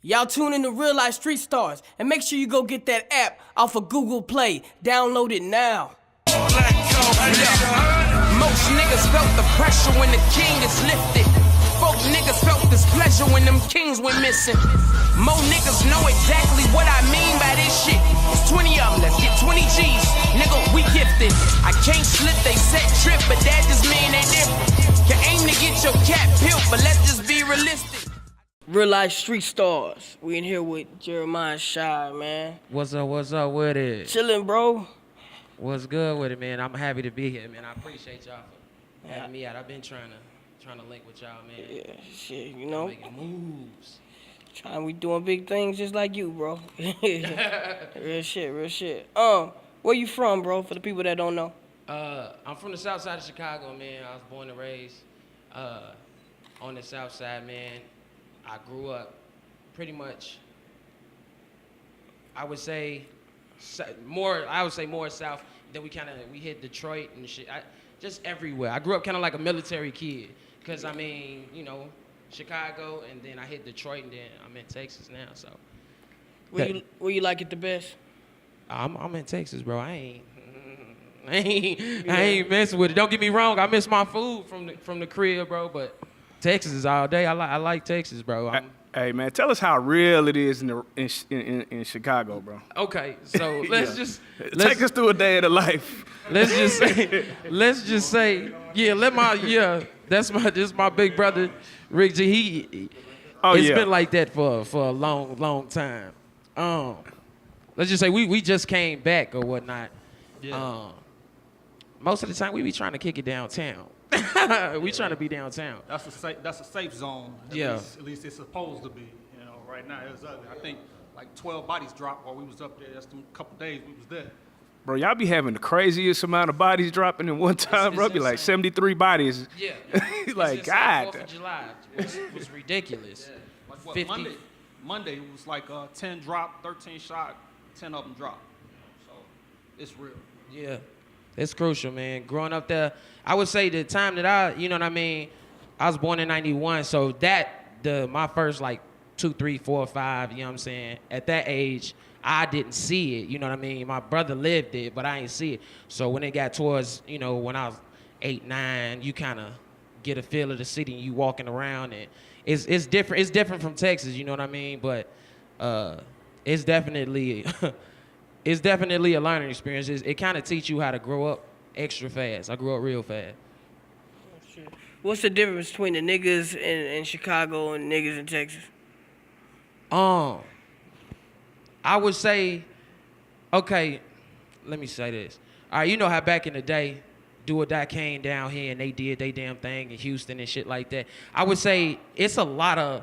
Y'all tune in to Real Life Street Stars and make sure you go get that app off of Google Play. Download it now. Most niggas felt the pressure when the king is lifted. Folk niggas felt this pleasure when them kings went missing. Mo niggas know exactly what I mean by this shit. It's 20 of them, let's get 20 G's. Nigga, we gifted. I can't slip, they set trip, but that just mean they different. You aim to get your cat peeled, but let's just be realistic. Real Life Street Stars. We in here with Jeremiah Shy, man. What's up with it? Chillin', bro. What's good with it, man? I'm happy to be here, man. I appreciate y'all for having me out. I've been trying to link with y'all, man. Yeah, shit, you know. Making moves. We doing big things just like you, bro. Real shit. Where you from, bro, for the people that don't know? I'm from the south side of Chicago, man. I was born and raised on the south side, man. I grew up pretty much, I would say more south. Then we hit Detroit and shit. Just everywhere. I grew up kind of like a military kid. Cause I mean, you know, Chicago, and then I hit Detroit, and then I'm in Texas now. So, Where you like it the best? I'm in Texas, bro. I ain't messing with it. Don't get me wrong. I miss my food from the crib, bro. But Texas is all day. I like Texas, bro. Hey man, tell us how real it is in Chicago, bro. Okay, so let's take us through a day of the life. Let's just say, this is my big brother, Rick G. It's been like that for a long time. Let's just say we just came back or whatnot. Yeah. Most of the time we be trying to kick it downtown. We trying to be downtown. That's a safe zone. At least it's supposed to be. You know, right now it's ugly. I think like 12 bodies dropped while we was up there. That's a couple days we was there. Bro, y'all be having the craziest amount of bodies dropping in one time, bro. Be like 73 bodies. Yeah. Like, God. 4th of July was ridiculous. Yeah. Like what, 50. Monday it was like 10 dropped, 13 shot, 10 of them dropped. So it's real. Yeah. It's crucial, man. Growing up there, I would say the time that I was born in 91, so my first like 2, 3, 4, 5, you know what I'm saying? At that age, I didn't see it, you know what I mean? My brother lived it, but I ain't see it. So when it got towards, when I was 8, 9, you kind of get a feel of the city and you walking around, and it's different. It's different from Texas, you know what I mean? But it's definitely it's definitely a learning experience. It kind of teach you how to grow up extra fast. I grew up real fast. What's the difference between the niggas in Chicago and niggas in Texas? I would say, okay, let me say this. All right, you know how back in the day, Do or Die came down here and they did they damn thing in Houston and shit like that. I would say it's a lot of,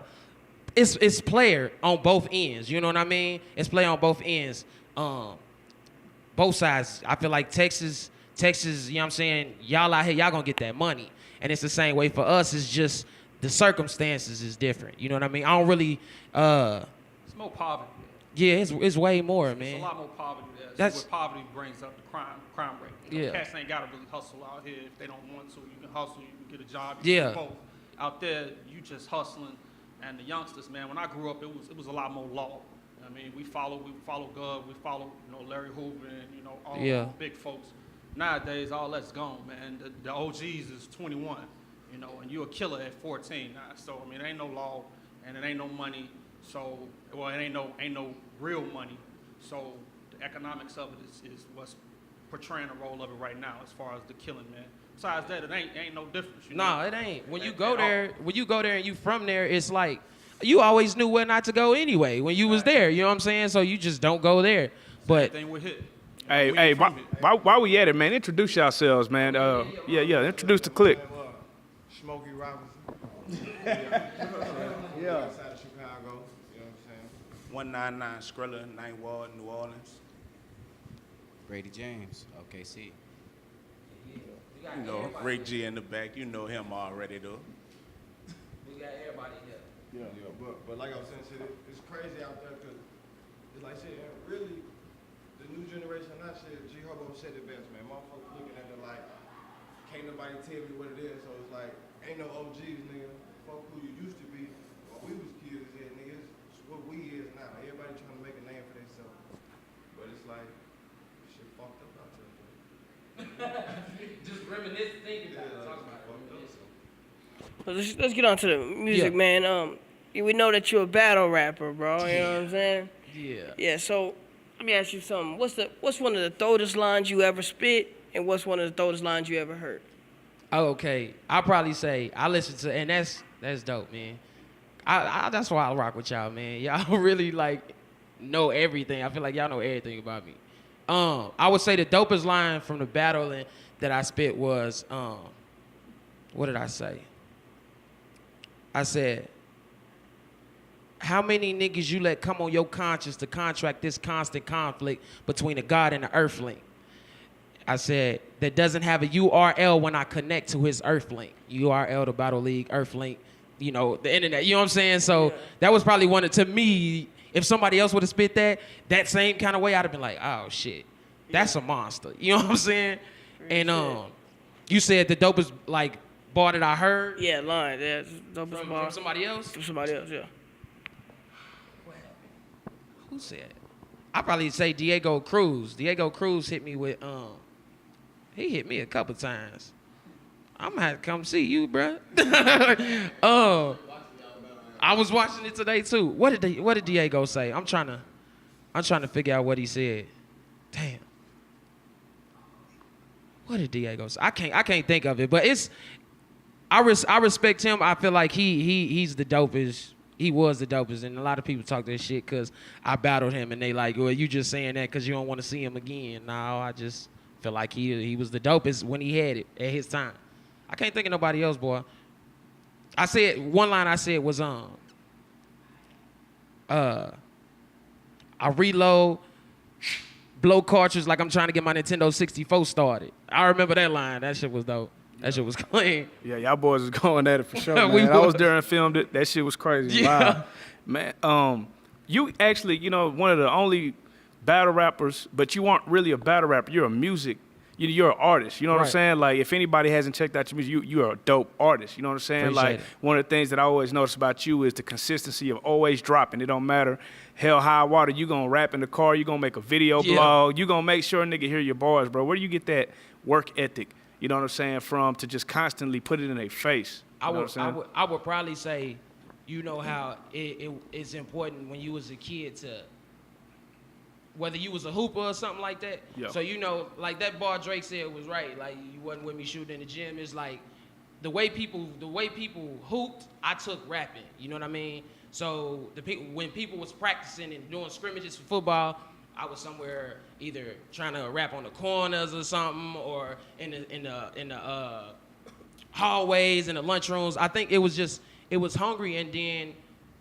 it's player on both ends, you know what I mean? It's play on both ends. Both sides. I feel like Texas, you know what I'm saying? Y'all out here, y'all gonna get that money. And it's the same way for us. It's just the circumstances is different. You know what I mean? I don't really, It's more poverty. Yeah, it's way more, man. It's a lot more poverty there. That's what poverty brings up the crime rate. You know, cats ain't gotta really hustle out here if they don't want to. You can hustle, you can get a job. You can do both. Out there, you just hustling. And the youngsters, man, when I grew up, it was a lot more law. I mean, we follow God, we follow, Larry Hoover and, all the big folks. Nowadays, all that's gone, man. The OGs is 21, and you're a killer at 14. So, I mean, there ain't no law and it ain't no money. So, well, it ain't no real money. So, the economics of it is what's portraying the role of it right now as far as the killing, man. Besides that, it ain't no difference. No, it ain't. When you go there and you from there, it's like, you always knew where not to go anyway when you was there, you know what I'm saying? So you just don't go there. But thing with hit. Hey, while we at it, man, introduce yourselves, man. Introduce the clique. Smokey Robinson. Yeah. Outside of Chicago, you know what I'm saying? 199 Skrilla, 9th Ward, New Orleans. Brady James, OKC. You know, Rick G in the back. You know him already, though. We got everybody here. Yeah, but like I was saying, it's crazy out there because it's like shit. Really, the new generation, not shit. G Herbo said it best, man. Motherfuckers looking at it like, can't nobody tell me what it is. So it's like, ain't no OGs, nigga. Fuck who you used to be. When we was kids, niggas what we is now. Everybody trying to make a name for themselves, but it's like shit fucked up out there. Just reminiscing, thinking about it, talking about it. But let's get on to the music, man. We know that you're a battle rapper, bro. You know what I'm saying? Yeah. Yeah. So let me ask you something. What's one of the throatest lines you ever spit, and what's one of the throatest lines you ever heard? Oh, okay. I'll probably say I listen to, and that's dope, man. I that's why I rock with y'all, man. Y'all really like know everything. I feel like y'all know everything about me. I would say the dopest line from the battle that I spit was what did I say? I said, how many niggas you let come on your conscience to contract this constant conflict between the God and the earthling? I said, that doesn't have a URL when I connect to his earthlink. URL, the Battle League, earthlink, you know, the internet. You know what I'm saying? So that was probably one of, to me, if somebody else would have spit that same kind of way, I'd have been like, oh, shit, that's a monster. You know what I'm saying? And you said the dopest, like, bar that I heard? Yeah, line. Yeah, dopest bar. From somebody else? From somebody else, yeah. Who said? I probably say Diego Cruz. Diego Cruz hit me with he hit me a couple times. I'm gonna have to come see you, bruh. I was watching it today too. What did Diego say? I'm trying to figure out what he said. Damn. What did Diego say? I can't think of it, but I respect him. I feel like he's the dopest. He was the dopest, and a lot of people talk that shit because I battled him, and they like, well, you just saying that because you don't want to see him again. No, I just feel like he was the dopest when he had it at his time. I can't think of nobody else, boy. I said, one line I said was, I reload, blow cartridge like I'm trying to get my Nintendo 64 started. I remember that line. That shit was dope. That shit was clean. Yeah, y'all boys was going at it for sure, man. I was there and filmed it. That shit was crazy. Yeah. Wow. Man, you actually, you know, one of the only battle rappers, but you aren't really a battle rapper. You're a music. You're an artist. You know what I'm saying? Like, if anybody hasn't checked out your music, you're a dope artist. You know what I'm saying? Appreciate like, it. one of the things that I always notice about you is the consistency of always dropping. It don't matter hell, high water. You gonna rap in the car. You gonna make a video blog. You gonna make sure a nigga hear your bars, bro. Where do you get that work ethic? You know what I'm saying? From to just constantly put it in their face. I would probably say, you know how it's important when you was a kid to, whether you was a hooper or something like that. Yeah. So you know, like that bar Drake said was right. Like, you wasn't with me shooting in the gym. It's like the way people hooped, I took rapping. You know what I mean? So when people was practicing and doing scrimmages for football, I was somewhere either trying to rap on the corners or something, or in the hallways, in the lunchrooms. I think it was hungry, and then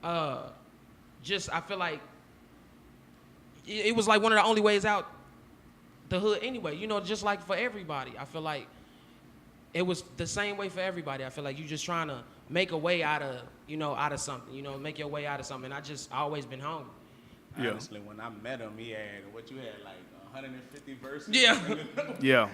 I feel like it was like one of the only ways out the hood anyway. You know, just like for everybody. I feel like it was the same way for everybody. I feel like you just trying to make a way out of something. You know, make your way out of something. And I always been hungry. Honestly, when I met him, he had, what you had, like 150 verses? Yeah.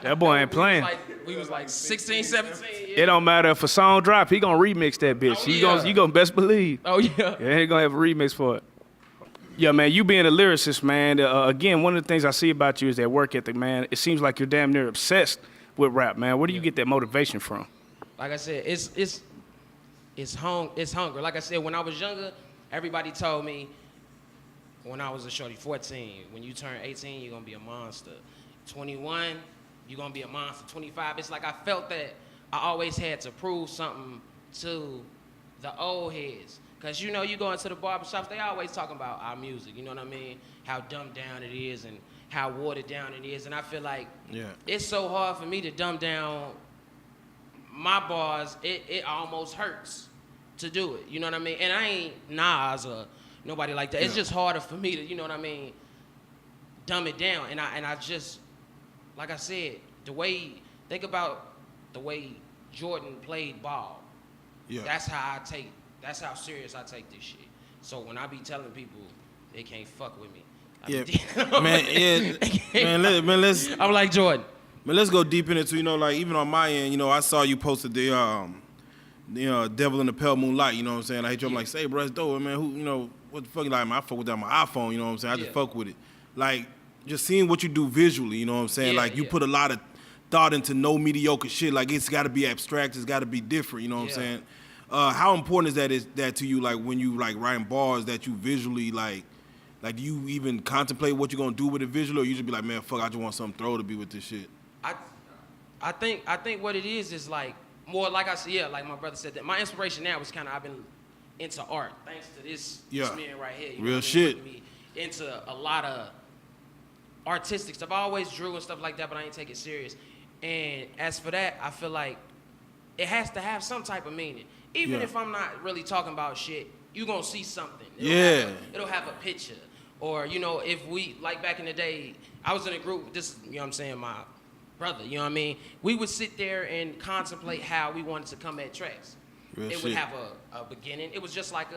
That boy ain't playing. We was like 16, 17. It don't matter if a song drop, he gonna remix that bitch. You gonna best believe. Oh, yeah. Yeah, he gonna have a remix for it. Yeah, man, you being a lyricist, man, again, one of the things I see about you is that work ethic, man. It seems like you're damn near obsessed with rap, man. Where do you get that motivation from? Like I said, it's hunger. Like I said, when I was younger, everybody told me, when I was a shorty, 14, when you turn 18, you're gonna be a monster. 21, you're gonna be a monster. 25, it's like I felt that I always had to prove something to the old heads. Cause you know, you go into the barbershops, they always talking about our music, you know what I mean? How dumbed down it is and how watered down it is. And I feel like it's so hard for me to dumb down my bars, it almost hurts to do it, you know what I mean? And I ain't Nas or nobody like that. It's just harder for me to, you know what I mean, dumb it down. And I just, like I said, think about the way Jordan played ball. Yeah. That's how serious I take this shit. So when I be telling people they can't fuck with me, let's. I'm like Jordan. Man, let's go deep into, you know, like even on my end, you know, I saw you posted the Devil in the Pale Moonlight, you know what I'm saying? I hit you up like, say, bro, it's dope, man. Who, you know, what the fuck, like, I fuck with that on my iPhone, you know what I'm saying? I just fuck with it. Like, just seeing what you do visually, you know what I'm saying? Like, you put a lot of thought into no mediocre shit. Like, it's got to be abstract. It's got to be different, you know what I'm saying? How important is that to you, like, when you, like, writing bars that you visually, like, do you even contemplate what you're going to do with it visually, or you just be like, man, fuck, I just want something throw to be with this shit? I think what it is like, more like I said, like my brother said, that my inspiration now is kind of, I've been into art, thanks to this man right here. You Real shit. Me into a lot of artistic stuff. I always drew and stuff like that, but I ain't take it serious. And as for that, I feel like it has to have some type of meaning. Even if I'm not really talking about shit, you gonna see something. It'll have a picture. Or, you know, if we, like back in the day, I was in a group, this, you know what I'm saying, my brother, you know what I mean? We would sit there and contemplate how we wanted to come at tracks. It would have a beginning. It was just like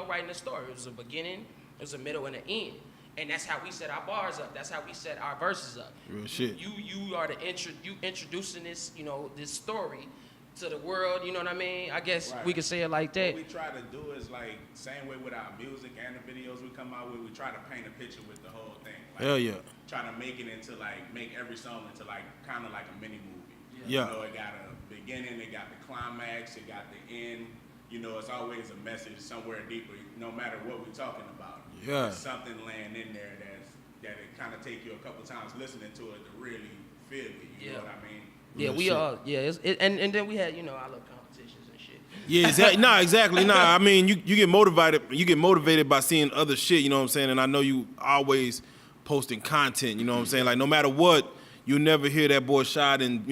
writing a story. It was a beginning, it was a middle, and an end. And that's how we set our bars up. That's how we set our verses up. Real shit. You are you introducing this, this story to the world, you know what I mean? I guess we could say it like that. What we try to do is like, same way with our music and the videos we come out with, we try to paint a picture with the whole thing. Like, Hell yeah. Try to make it into like, make every song into like, kind of like a mini movie. Yeah. You know, it got a beginning, it got the climax, it got the end. You know, it's always a message somewhere deeper, no matter what we're talking about. Yeah. There's something laying in there that it kind of take you a couple times listening to it to really feel it. You know what I mean? Yeah, we all, and then we had, our little competitions and shit. Yeah, exactly. I mean, you get motivated by seeing other shit, you know what I'm saying? And I know you always posting content, you know what I'm saying? Like, no matter what, you'll never hear that boy shot and,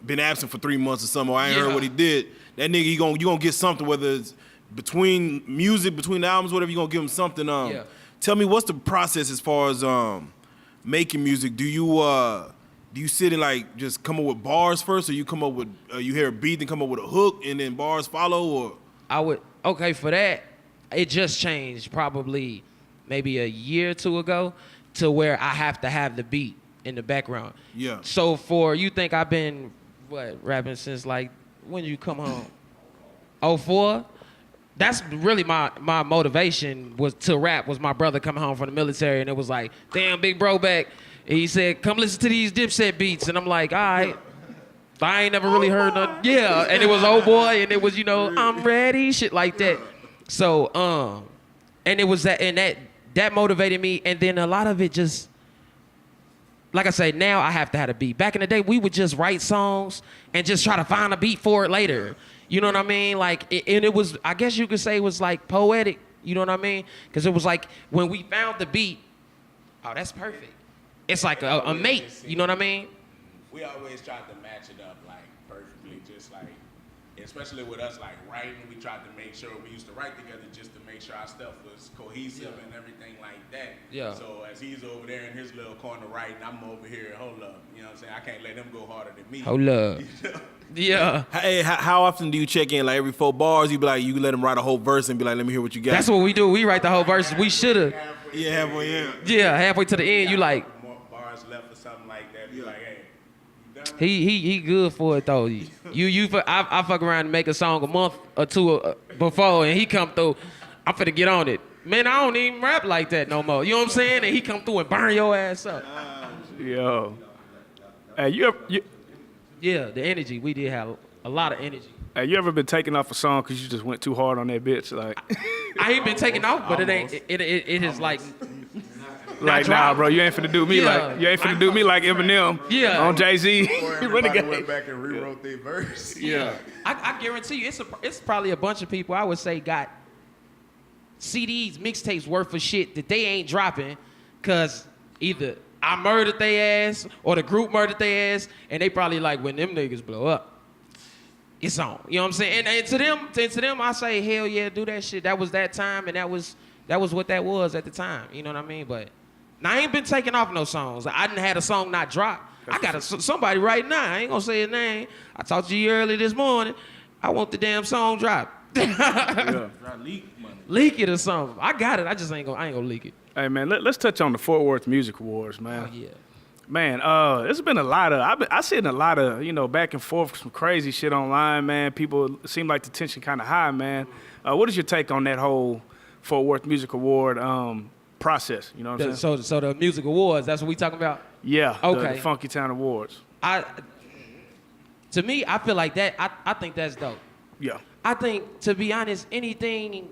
been absent for 3 months or something, or I ain't heard what he did. That nigga, you gonna get something, whether it's between music, between the albums, whatever, you gonna give him something. Tell me, what's the process as far as making music? Do you sit and like just come up with bars first, or you come up with you hear a beat and come up with a hook and then bars follow? Or for that, it just changed probably maybe a year or two ago to where I have to have the beat in the background. Yeah. So you think I've been rapping since like when you come home? 04? That's really my motivation was to rap, was my brother coming home from the military, and it was like, damn, big bro back. And he said, come listen to these Dipset beats. And I'm like, all right. I ain't never really heard none. Yeah, and it was Oh Boy, and it was, I'm ready, shit like that. So, and it was that motivated me. And then a lot of it just, like I say, now I have to have a beat. Back in the day, we would just write songs and just try to find a beat for it later. You know what I mean? Like, and it was, I guess you could say it was like poetic. You know what I mean? Because it was like, when we found the beat, oh, that's perfect. It's like a mate, you know what I mean? We always tried to match it up like perfectly, just like, especially with us like writing, we tried to make sure we used to write together just to make sure our stuff was cohesive and everything like that. Yeah. So as he's over there in his little corner writing, I'm over here, hold up, you know what I'm saying? I can't let him go harder than me. Hold up. Yeah. Hey, how often do you check in? Like every 4 bars, you be like, you let him write a whole verse and be like, let me hear what you got. That's what we do. We write the whole verse. We should've. Yeah, halfway, Yeah, halfway to the end, you like. More bars left or something like that. Be like, hey, you done? He good for it though. I fuck around and make a song a month or two before, and he come through. I'm finna get on it. Man, I don't even rap like that no more. You know what I'm saying? And he come through and burn your ass up. Yo. Hey, Yeah, the energy. We did have a lot of energy. Hey, you ever been taking off a song because you just went too hard on that bitch? Like, I ain't been taking off, but it ain't. It is like. Like, nah, bro, you ain't finna do me like Eminem on Jay-Z. Everybody went back and rewrote their verse. Yeah. I guarantee you, it's probably a bunch of people I would say got CDs, mixtapes worth of shit that they ain't dropping because either I murdered their ass or the group murdered their ass, and they probably like, when them niggas blow up, it's on. You know what I'm saying? And to them, I say, hell yeah, do that shit. That was that time, and that was what that was at the time. You know what I mean? But now I ain't been taking off no songs. I didn't had a song not drop. I got somebody right now. I ain't gonna say his name. I talked to you early this morning. I want the damn song drop. Yeah. Leak it or something. I got it. I ain't gonna leak it. Hey man, let's touch on the Fort Worth Music Awards, man. Oh yeah. Man, there's been a lot of I seen a lot of back and forth, some crazy shit online, man. People seem like the tension kind of high, man. What is your take on that whole Fort Worth Music Award process. You know what I'm saying? So the music awards, that's what we talking about? Yeah. Okay. The Funky Town Awards. To me, I feel like that. I think that's dope. Yeah. I think, to be honest, anything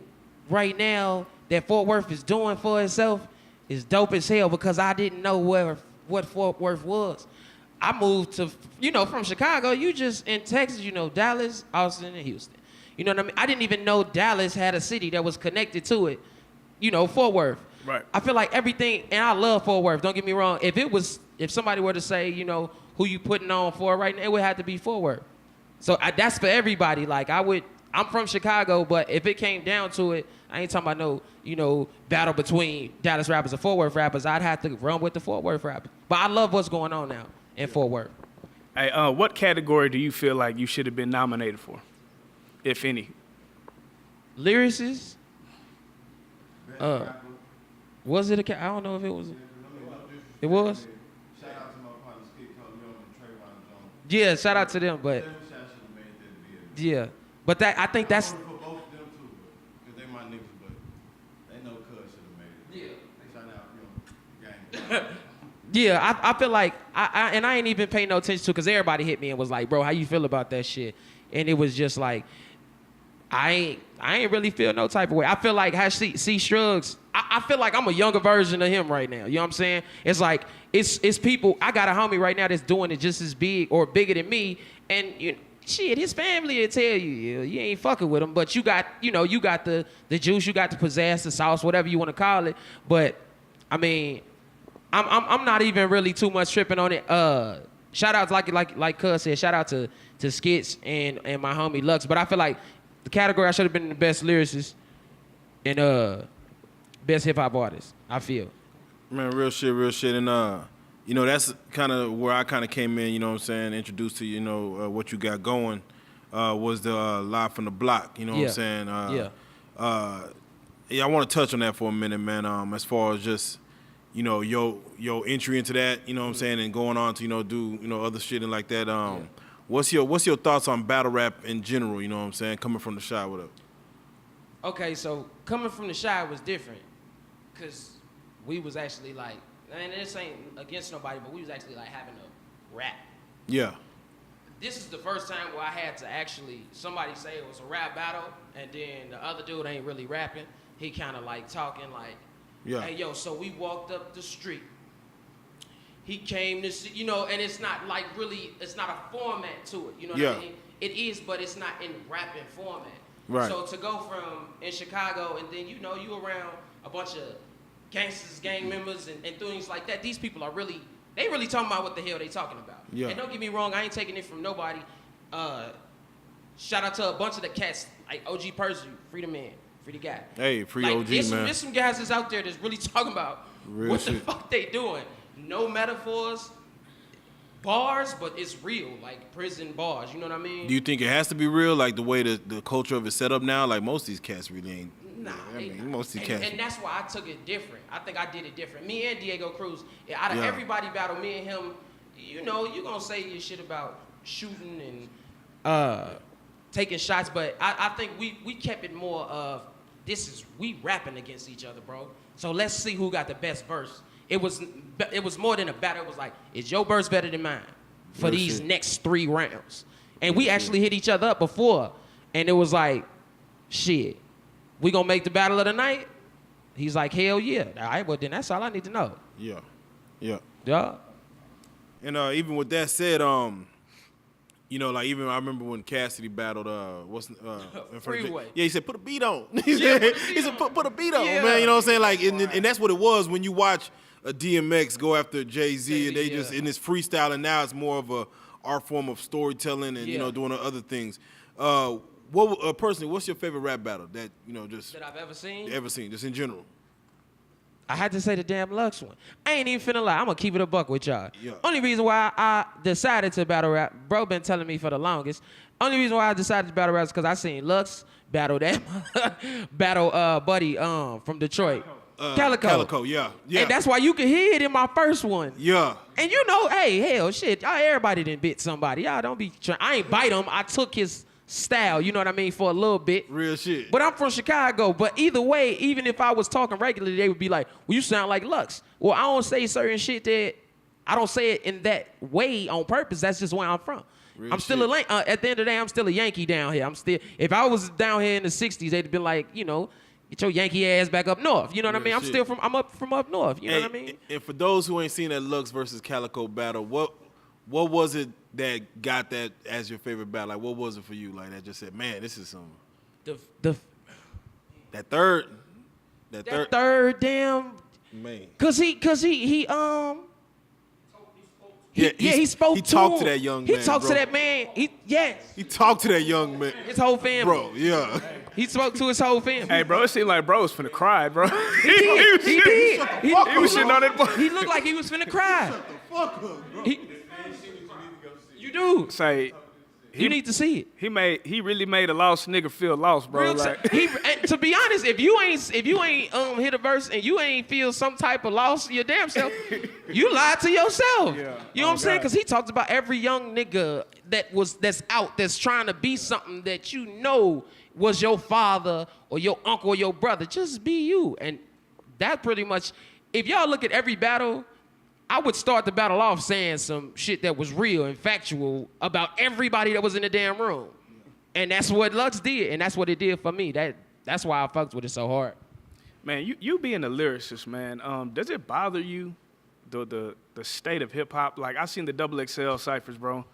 right now that Fort Worth is doing for itself is dope as hell because I didn't know what Fort Worth was. I moved to, from Chicago. You just in Texas, Dallas, Austin, and Houston. You know what I mean? I didn't even know Dallas had a city that was connected to it. Fort Worth. Right. I feel like everything, and I love Fort Worth. Don't get me wrong. If somebody were to say, who you putting on for right now, it would have to be Fort Worth. So that's for everybody. Like I'm from Chicago, but if it came down to it, I ain't talking about no, battle between Dallas rappers and Fort Worth rappers. I'd have to run with the Fort Worth rappers. But I love what's going on now in Fort Worth. Hey, what category do you feel like you should have been nominated for, if any? Lyricist? Was it I don't know if it was. It was? Shout out to my partner, Skid Coleon and Trayvon Jones. Yeah, shout out to them, but yeah. But I think that's. For both of them too, because they my niggas, but they know Cuz should have made it. Yeah. Shout out, gang. Yeah, I feel like I ain't even paying no attention to because everybody hit me and was like, bro, how you feel about that shit? And it was just like, I ain't really feel no type of way. I feel like how C Shrugs, I feel like I'm a younger version of him right now. You know what I'm saying? It's like it's people. I got a homie right now that's doing it just as big or bigger than me, and shit, his family will tell you ain't fucking with him, but you got you got the juice, you got the pizzazz, the sauce, whatever you want to call it. But I mean, I'm not even really too much tripping on it. Shout outs like Cuz said, shout out to Skits and my homie Lux. But I feel like the category I should have been the best lyricist and best hip hop artist. I feel. Man, real shit, and that's kind of where I kind of came in. You know what I'm saying? Introduced to what you got going was the Live from the Block. You know what I'm saying? I want to touch on that for a minute, man. As far as just your entry into that, you know what I'm saying, and going on to do other shit and like that. What's your thoughts on battle rap in general? You know what I'm saying? Coming from the Chi, what up? Okay, so coming from the Chi was different, cause we was actually like, and this ain't against nobody, but we was actually like having a rap. Yeah. This is the first time where I had to actually, somebody say it was a rap battle, and then the other dude ain't really rapping. He kind of like talking like, hey, yo, so we walked up the street. He came to see, and it's not like really, it's not a format to it, you know what I mean? It is, but it's not in rapping format. Right. So to go from in Chicago and then, you around a bunch of gangsters, gang members, and things like that, these people are really, they really talking about what the hell they talking about. Yeah. And don't get me wrong, I ain't taking it from nobody. Shout out to a bunch of the cats, like OG Percy, free the man, free the guy. Hey, free like, OG, man. There's some guys that's out there that's really talking about Real what shit. the fuck they doing. No metaphors, bars, but it's real, like prison bars, you know what I mean? Do you think it has to be real, like the way the culture of it set up now? Like most of these cats really ain't. Nah, most of these cats. And that's why I took it different. I think I did it different. Me and Diego Cruz, out of everybody battle, me and him, you gonna say your shit about shooting and taking shots, but I think we kept it more of, we rapping against each other, bro. So let's see who got the best verse. It was more than a battle. It was like, is your verse better than mine for these next 3 rounds? And we actually hit each other up before, and it was like, shit, we gonna make the battle of the night? He's like, hell yeah. All right, well then that's all I need to know. Yeah. And even with that said, like even I remember when Cassidy battled Freeway. Yeah, he said put a beat on. he said put a beat on, man. You know what I'm saying? Like, and that's what it was when you watch a DMX go after Jay-Z and they just in this freestyle, and now it's more of a art form of storytelling and doing other things. Personally, what's your favorite rap battle that that I've ever seen? Just in general? I had to say the damn Lux one. I ain't even finna lie. I'm gonna keep it a buck with y'all. Yeah. Only reason why I decided to battle rap, bro been telling me for the longest. Only reason why I decided to battle rap is because I seen Lux battle that buddy from Detroit. Calico, yeah. And that's why you can hear it in my first one. Yeah. And hey, hell, shit, everybody done bit somebody. Y'all don't be trying. I ain't bite him. I took his style, you know what I mean, for a little bit. Real shit. But I'm from Chicago. But either way, even if I was talking regularly, they would be like, well, you sound like Lux. Well, I don't say certain shit that, I don't say it in that way on purpose. That's just where I'm from. Real I'm still shit. at the end of the day, I'm still a Yankee down here. If I was down here in the 60s, they'd be like, you know, get your Yankee ass back up north. You know what I mean? Real shit. I'm up from up north. You know what I mean? And for those who ain't seen that Lux versus Calico battle, what was it that got that as your favorite battle? Like, what was it for you? Like, that just said, man, this is some. That third, damn. man. Cause he he spoke he to talked him. to that young He man, talked bro. to that man. He talked to that young man. His whole family. Bro, yeah. He spoke to his whole family. Hey, bro, it seemed like bro was finna cry, bro. He did. He was shitting on that boy. He looked like he was finna cry. Fuck up, bro. You do. Say, You need to see it. he really made a lost nigga feel lost, bro. Real Like, and to be honest, if you ain't hit a verse and you ain't feel some type of loss in your damn self, you lied to yourself. Yeah. You know what I'm saying? God. Because he talked about every young nigga that's out that's trying to be something that you know was your father or your uncle or your brother. Just be you. And that pretty much, if y'all look at every battle, I would start the battle off saying some shit that was real and factual about everybody that was in the damn room. And that's what Lux did, and that's what it did for me. That's why I fucked with it so hard. man, you being a lyricist, man, does it bother you, the state of hip hop? Like, I seen the XXL ciphers, bro.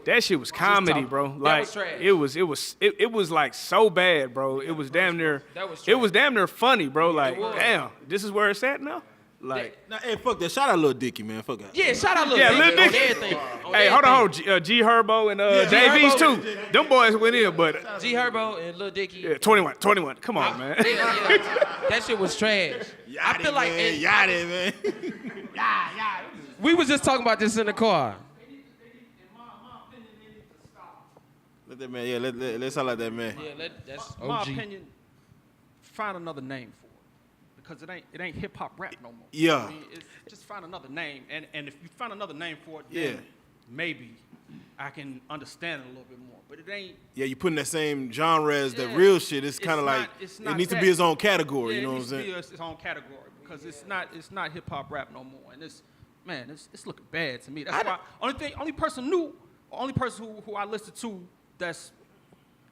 That shit was comedy, bro. Like, was trash. it was like so bad, bro. It was damn near. That was It was damn near funny, bro. Like, was. damn, this is where it's at now. Like, Nah, hey, fuck that. Shout out Lil Dicky, man. Fuck that. Yeah, shout out Lil Yeah, Dicky Lil on Dicky. everything. hey, hold on, G Herbo and G JV's Herbo. too. Them boys went in, but G Herbo and Lil Dicky. yeah, 21. Come on, man. Yeah. That shit was trash. I feel like man. we was just talking about this in the car. Let that man, yeah, let's sound like that man. Yeah, that's My OG. opinion, find another name for it. Because it ain't hip hop rap no more. Yeah. I mean, just find another name. And if you find another name for it, then maybe I can understand it a little bit more. But it ain't. Yeah, you putting that same genre as the Yeah. real shit. It's It's kind of not- like, it's it not needs to that. be its own category, you know it what I'm needs to saying? be its own category because it's not hip hop rap no more. And it's looking bad to me. That's why only person who I listen to that's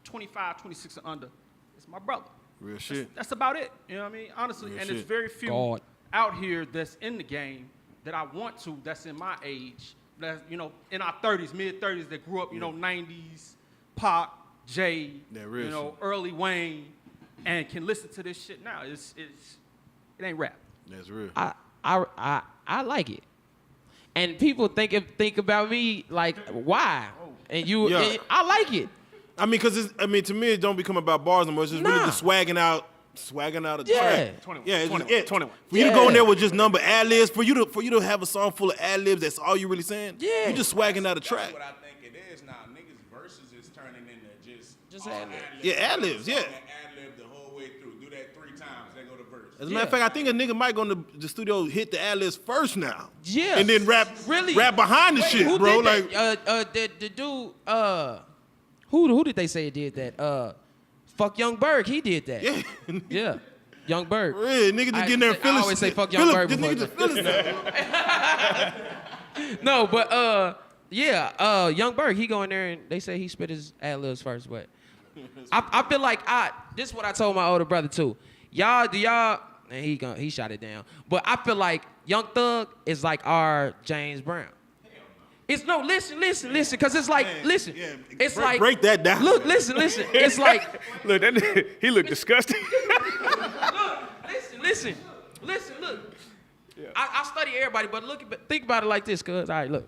25, 26 and under is my brother. Real shit. That's about it. You know what I mean? Honestly, Real and shit. there's very few God. out here that's in the game that I want to, that's in my age, that's, you know, in our 30s, mid-30s, that grew up, you know, 90s, Pac, Jay, That real you know, early Wayne, and can listen to this shit now. It ain't rap. That's real. I like it. And people think about me like, why? And you, Yeah. and I like it. I mean, to me, it don't become about bars no more. It's just really just swagging out a track. 21. Yeah, it's 21. just, 21. For you to go in there with just number ad-libs, for you to have a song full of ad-libs, that's all you really saying? Yeah. You just swagging out a track. That's what I think it is now. Niggas verses is turning into just ad-lib. Yeah, ad-libs, yeah. Ad-lib the whole way through. Do that 3 times, then go to verse. As a matter of fact, I think a nigga might go in the studio, hit the ad-libs first now. Yeah. And then rap behind the shit, Who bro. did Like, that? The dude, who did they say did that? Fuck Young Berg, he did that. yeah. Yeah. Young Berg. Real, nigga just getting there and I feeling always say fuck Young Berg This before nigga just feeling stuff. No, but Young Berg, he go in there and they say he spit his ad-libs first, but I feel like this is what I told my older brother too. Y'all, and he shot it down. But I feel like Young Thug is like our James Brown. It's no, listen, because it's like, listen, it's like break that down. Look, listen, it's like, Look, that nigga, he looked disgusting. listen, look. I study everybody, but think about it like this, cuz, all right, look.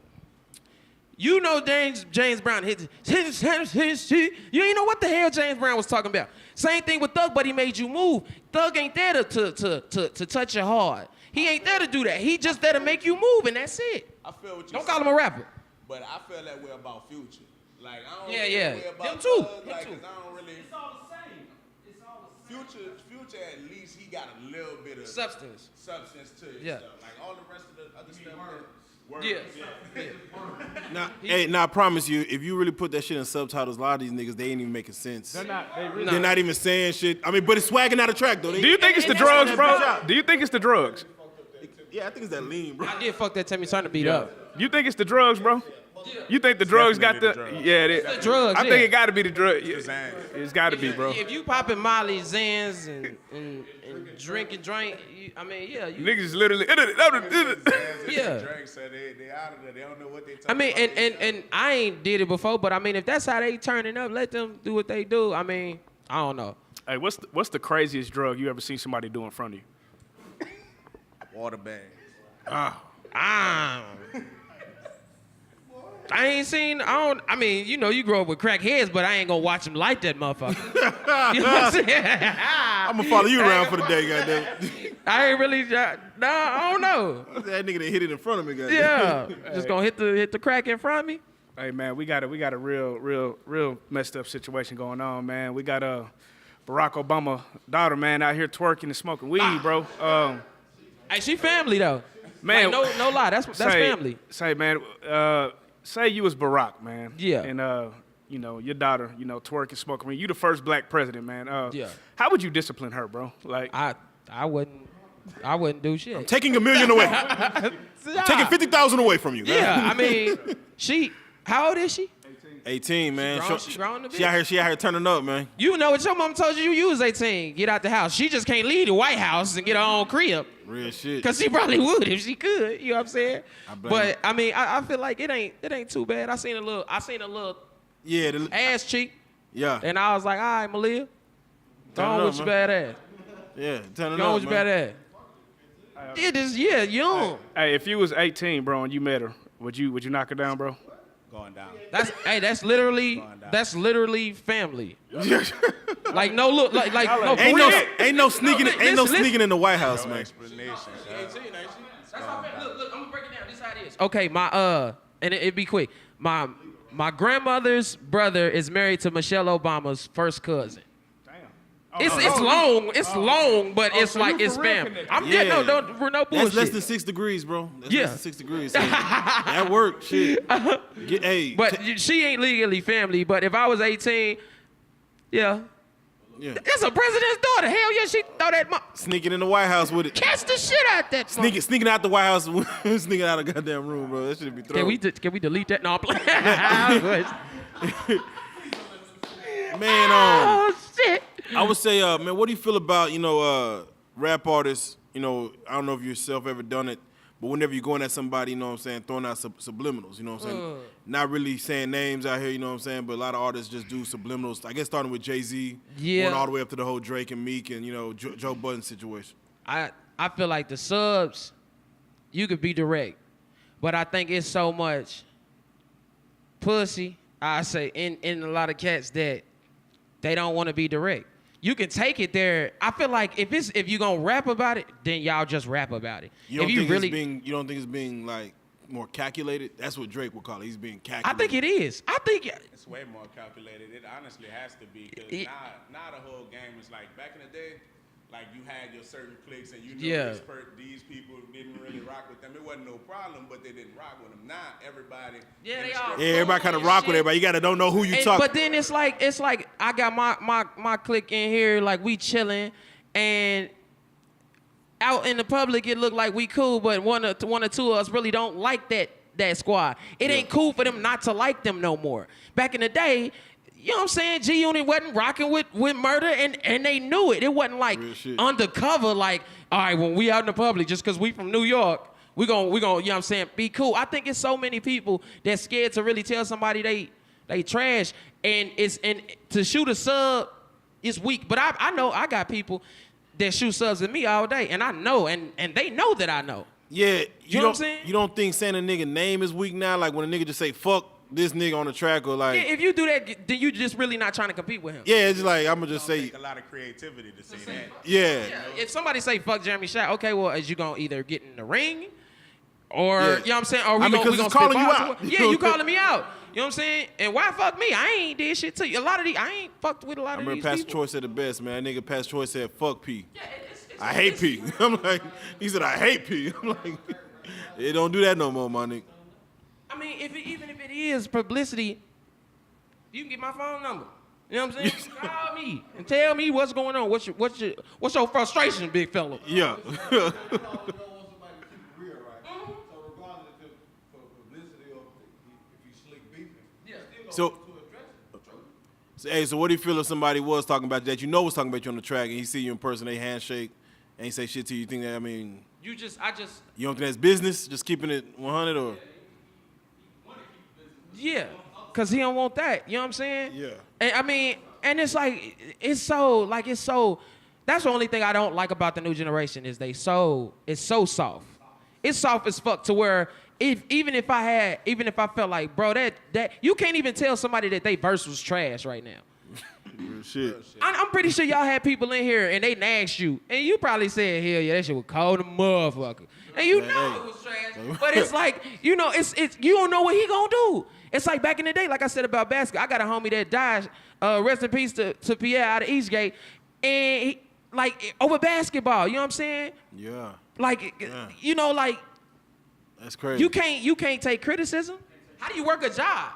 You know James Brown his you ain't know what the hell James Brown was talking about. Same thing with Thug, but he made you move. Thug ain't there to touch your heart. He ain't there to do that. He just there to make you move, and that's it. I feel what you Don't call him a rapper. But I feel that way about Future. Like, I don't Yeah, feel yeah. that way about Him too. Thug, Him like, too. 'cause I don't really. It's all the same. It's all the same. Future at least he got a little bit of Substance. substance to his Yeah. stuff. Like all the rest of the other stuff. Words. Yeah. I promise you, if you really put that shit in subtitles, a lot of these niggas, they ain't even making sense. They're not even saying shit. I mean, but it's swagging out of track, though. Do you think it's the drugs, bro? Do you think it's the drugs? Yeah, I think it's that lean, bro. I did fuck that Timmy Turner beat up. You think it's the drugs, bro? You think the drugs got the? Yeah, the drugs. I think it got to be the drugs. It's got to be, bro. If you popping Molly, Zans, and drink, I mean, yeah. Niggas is literally. Yeah. Drake said they out of there. They don't know what they talking I mean, and I ain't did it before, but I mean, if that's how they turning up, let them do what they do. I mean, I don't know. Hey, what's the craziest drug you ever seen somebody do in front of you? Water bags. I ain't seen, I mean, you know, you grow up with crackheads, but I ain't gonna watch them light that motherfucker. You know what I'm saying? I'm gonna follow you around for the day, goddamn. I ain't really, I don't know. That nigga that hit it in front of me, goddamn. Yeah, just gonna hit the crack in front of me. Hey man, we got a real messed up situation going on, man. We got Barack Obama daughter, man, out here twerking and smoking weed, bro. Hey, she family though. Man, like, no lie, that's family. Say, man, say you was Barack, man. Yeah. And you know, your daughter, you know, twerking, smoking weed. You the first black president, man. Yeah. How would you discipline her, bro? Like, I wouldn't do shit. I'm taking $1 million away. Taking 50,000 away from you. Yeah, I mean, how old is she? 18, man. She grown a bit. She out here turning up, man. You know what your mom told you was 18. Get out the house. She just can't leave the White House and get her own crib. Real shit. Cause she probably would if she could. You know what I'm saying? But I mean, I feel like it ain't too bad. I seen a little ass cheek. Yeah. And I was like, all right, Malia, go on with your bad ass. Yeah, turn it Go on with your bad ass. Young. Hey, if you was 18, bro, and you met her, would you knock her down, bro? Going down. That's literally family. Like no look like no. Ain't no sneaking in the White House, man. Explanation. Look, I'm gonna break it down. This is how it is. Okay, and it'd be quick. My grandmother's brother is married to Michelle Obama's first cousin. It's long, but it's like it's family. No bullshit. That's less than 6 degrees, bro. That's less than 6 degrees. So that worked, shit. But she ain't legally family. But if I was 18, yeah. That's a president's daughter. Hell yeah, she throw that. Sneaking in the White House with it. Catch the shit out that. Sneaking out the White House, sneaking out of goddamn room, bro. That should be thrown. Can we delete that? No, I'm playing. Man, oh shit. I would say, man, what do you feel about, rap artists? I don't know if yourself ever done it, but whenever you're going at somebody, you know what I'm saying, throwing out subliminals, you know what I'm saying? Not really saying names out here, you know what I'm saying, but a lot of artists just do subliminals. I guess starting with Jay-Z, going all the way up to the whole Drake and Meek and, Joe Budden situation. I feel like the subs, you could be direct, but I think it's so much pussy, I say, in a lot of cats that they don't want to be direct. You can take it there. I feel like if you gonna rap about it, then y'all just rap about it. You don't think it's being like more calculated? That's what Drake would call it. He's being calculated. I think it is. I think it's way more calculated. It honestly has to be because now the whole game is like back in the day. Like you had your certain cliques and these people didn't really rock with them. It wasn't no problem, but they didn't rock with them. Now everybody, everybody kind of rock with everybody. You don't know who you talk. But then it's like I got my clique in here, like we chilling, and out in the public it look like we cool, but one or two of us really don't like that squad. It ain't cool for them not to like them no more. Back in the day. You know what I'm saying? G-Unit wasn't rocking with murder, and they knew it. It wasn't like undercover, like, all right, when we out in the public, just because we from New York, we gon', you know what I'm saying, be cool. I think it's so many people that's scared to really tell somebody they trash, and to shoot a sub is weak. But I know I got people that shoot subs at me all day, and I know, and they know that I know. Yeah, you know what I'm saying? You don't think saying a nigga name is weak now? Like when a nigga just say, fuck this nigga on the track or like... Yeah, if you do that, then you just really not trying to compete with him. Yeah, it's like, I'm going to just say... Take a lot of creativity to say that. Yeah. If somebody say, fuck Jeremy Shaq, okay, well, is you going to either get in the ring or, you know what I'm saying, or we going to calling you out. Yeah, you calling me out. You know what I'm saying? And why fuck me? I ain't did shit to you. A lot of these, I ain't fucked with a lot of these people. I remember Pastor Troy said the best, man. That nigga Pastor Troy said, fuck P. Yeah, I hate P. I'm like, he said, I hate P. I'm like, they don't do that no more, my nigga. I mean, even if it is publicity, you can get my phone number. You know what I'm saying? Call me and tell me what's going on. What's your frustration, big fella? Yeah. So, hey, so what do you feel if somebody was talking about that, was talking about you on the track, and he see you in person, they handshake, and he say shit to you? You think that, I just. You don't think that's business? Just keeping it 100 or? Yeah, cause he don't want that. You know what I'm saying? Yeah. And, I mean, and it's so. That's the only thing I don't like about the new generation is it's so soft. It's soft as fuck to where even if I felt like, bro, that you can't even tell somebody that they verse was trash right now. Real shit. I'm pretty sure y'all had people in here and they asked you, and you probably said, hell yeah, that shit was cold as a motherfucker. And you know it was trash. But it's like, it's you don't know what he gonna do. It's like back in the day, like I said about basketball, I got a homie that died, rest in peace to Pierre out of Eastgate, and he, like over basketball, you know what I'm saying? Yeah. Like, That's crazy. You can't take criticism. How do you work a job?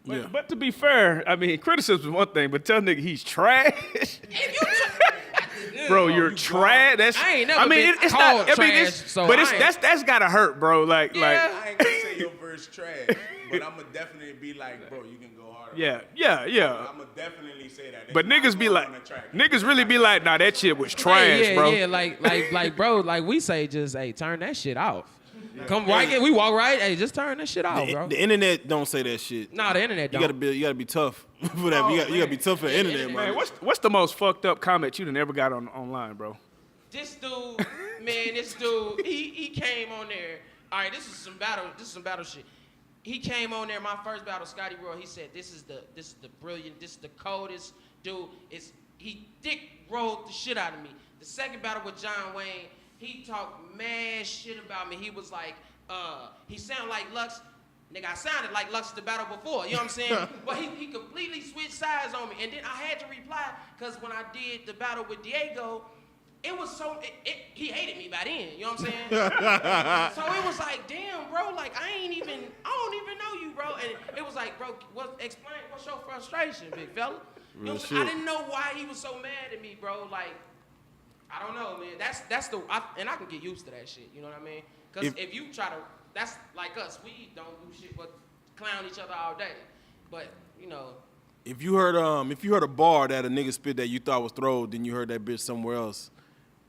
But to be fair, I mean, criticism is one thing, but tell nigga he's trash. Bro, you're trash. That's. I ain't never been it's not. trash, I mean, that's gotta hurt, bro. Like. I ain't gonna say your verse trash, but I'ma definitely be like, bro, you can go harder. Yeah. I'ma definitely say that. But niggas be like, niggas really be like, nah, that shit was trash, bro. Yeah, like, bro, like we say, just hey, turn that shit off. Come right in, we walk right. Hey, just turn that shit off, bro. The internet don't say that shit. Nah, the internet don't. You gotta be tough for that. You gotta be tough for the internet, man. What's the most fucked up comment you done ever got online, bro? This dude, he came on there. All right, this is some battle shit. He came on there, my first battle, Scotty Roy. He said, this is the brilliant, this is the coldest dude. He dick rolled the shit out of me. The second battle with John Wayne, he talked mad shit about me. He was like, he sounded like Lux. Nigga, I sounded like Lux the battle before, you know what I'm saying? But he completely switched sides on me. And then I had to reply, because when I did the battle with Diego, it was so, he hated me by then, you know what I'm saying? So it was like, damn, bro, like I don't even know you, bro. And it was like, bro, explain, what's your frustration, big fella? You know what I'm saying? I didn't know why he was so mad at me, bro. Like, I don't know, man. And I can get used to that shit, you know what I mean? Because if you try to, that's like us. We don't do shit but clown each other all day. But, If you heard a bar that a nigga spit that you thought was thrown, then you heard that bitch somewhere else,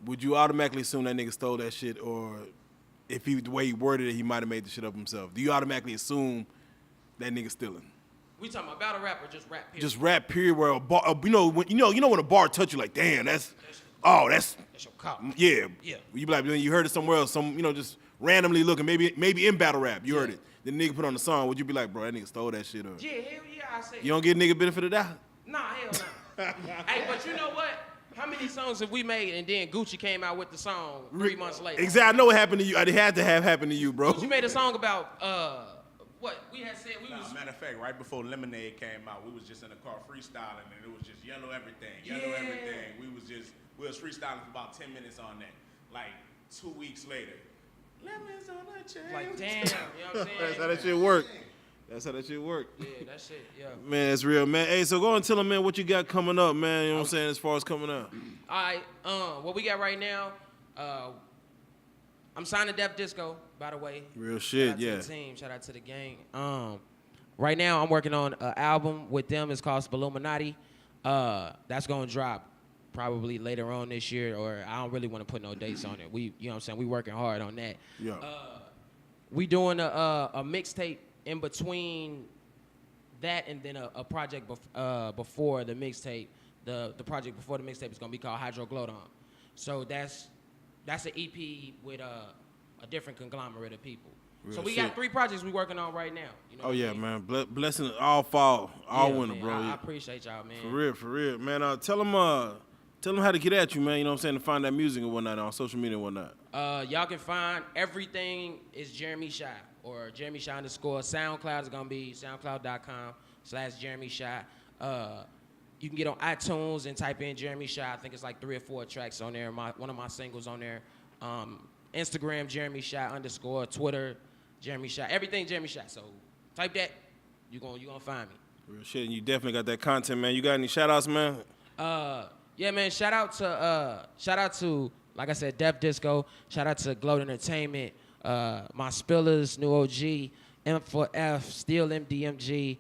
would you automatically assume that nigga stole that shit, or if the way he worded it, he might have made the shit up himself? Do you automatically assume that nigga stealing? We talking about battle rap or just rap period? Just rap period, where a bar, when a bar touch you, like, damn, that's your cop. Yeah. Yeah. You be like, you heard it somewhere else, just randomly looking, maybe in battle rap, you heard it. Then the nigga put on the song, would you be like, bro, that nigga stole that shit? Or Yeah, hell yeah, I say. You don't get nigga benefit of that? Nah, hell no. Hey, but you know what? How many songs have we made and then Gucci came out with the song 3 months later? Exactly. I know what happened to you. It had to have happened to you, bro. Gucci made a song about, what? We had said we was... Matter of fact, right before Lemonade came out, we was just in the car freestyling, and it was just yellow everything. We was freestyling for about 10 minutes on that. Like, 2 weeks later, lemons on the chain. Like, damn, you know what I'm saying? That's how that shit work. That's how that shit work. Yeah, that shit, yeah. Man, it's real, man. Hey, so go and tell them, man, what you got coming up, man. You know what I'm saying, as far as coming up. All right, what we got right now, I'm signed to DefDisco, by the way. Real shit, shout out yeah. to the team, shout out to the gang. Right now, I'm working on an album with them. It's called Illuminati. That's going to drop probably later on this year, or I don't really want to put no dates on it. You know what I'm saying? We working hard on that. Yeah. We doing a mixtape in between that and then a project before the mixtape. The project before the mixtape is gonna be called Hydroglodon. So that's an EP with a different conglomerate of people. Real so we shit. got 3 projects we working on right now. You know Oh, yeah, I mean? man. Blessing all fall, all winter, man, bro. I appreciate y'all, man. For real. Man, tell them how to get at you, man. You know what I'm saying? To find that music and whatnot on social media and whatnot. Y'all can find everything is Jeremy Shy or Jeremy Shy _ SoundCloud is gonna be soundcloud.com/Jeremy Shy. You can get on iTunes and type in Jeremy Shy. I think it's like 3 or 4 tracks on there. One of my singles on there. Instagram Jeremy Shy _, Twitter Jeremy Shot. Everything Jeremy Shot. So type that, you gonna find me. Real shit, and you definitely got that content, man. You got any shout outs, man? Yeah, man. Shout out to like I said, DefDisco. Shout out to Gloat Entertainment. My Spillers, New OG, M4F, Steel MDMG,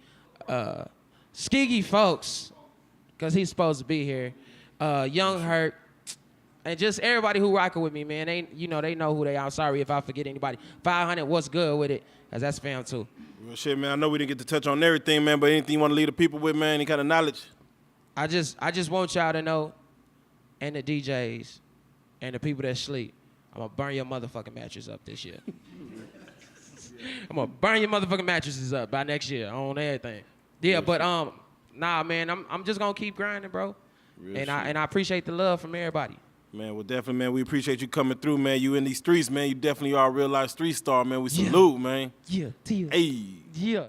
Skiggy folks, cause he's supposed to be here. Young Hurt, and just everybody who rocking with me, man. They know who they are. I'm sorry if I forget anybody. 500, what's good with it? Cause that's fam too. Real shit, man. I know we didn't get to touch on everything, man, but anything you want to leave the people with, man? Any kind of knowledge? I just want y'all to know, and the DJs, and the people that sleep, I'm gonna burn your motherfucking mattress up this year. I'm gonna burn your motherfucking mattresses up by next year on everything. Yeah, but nah, man, I'm just gonna keep grinding, bro. And I appreciate the love from everybody. Man, well, definitely, man, we appreciate you coming through, man. You in these streets, man. You definitely are a real life street star, man. We salute, man. Yeah, Hey. Yeah.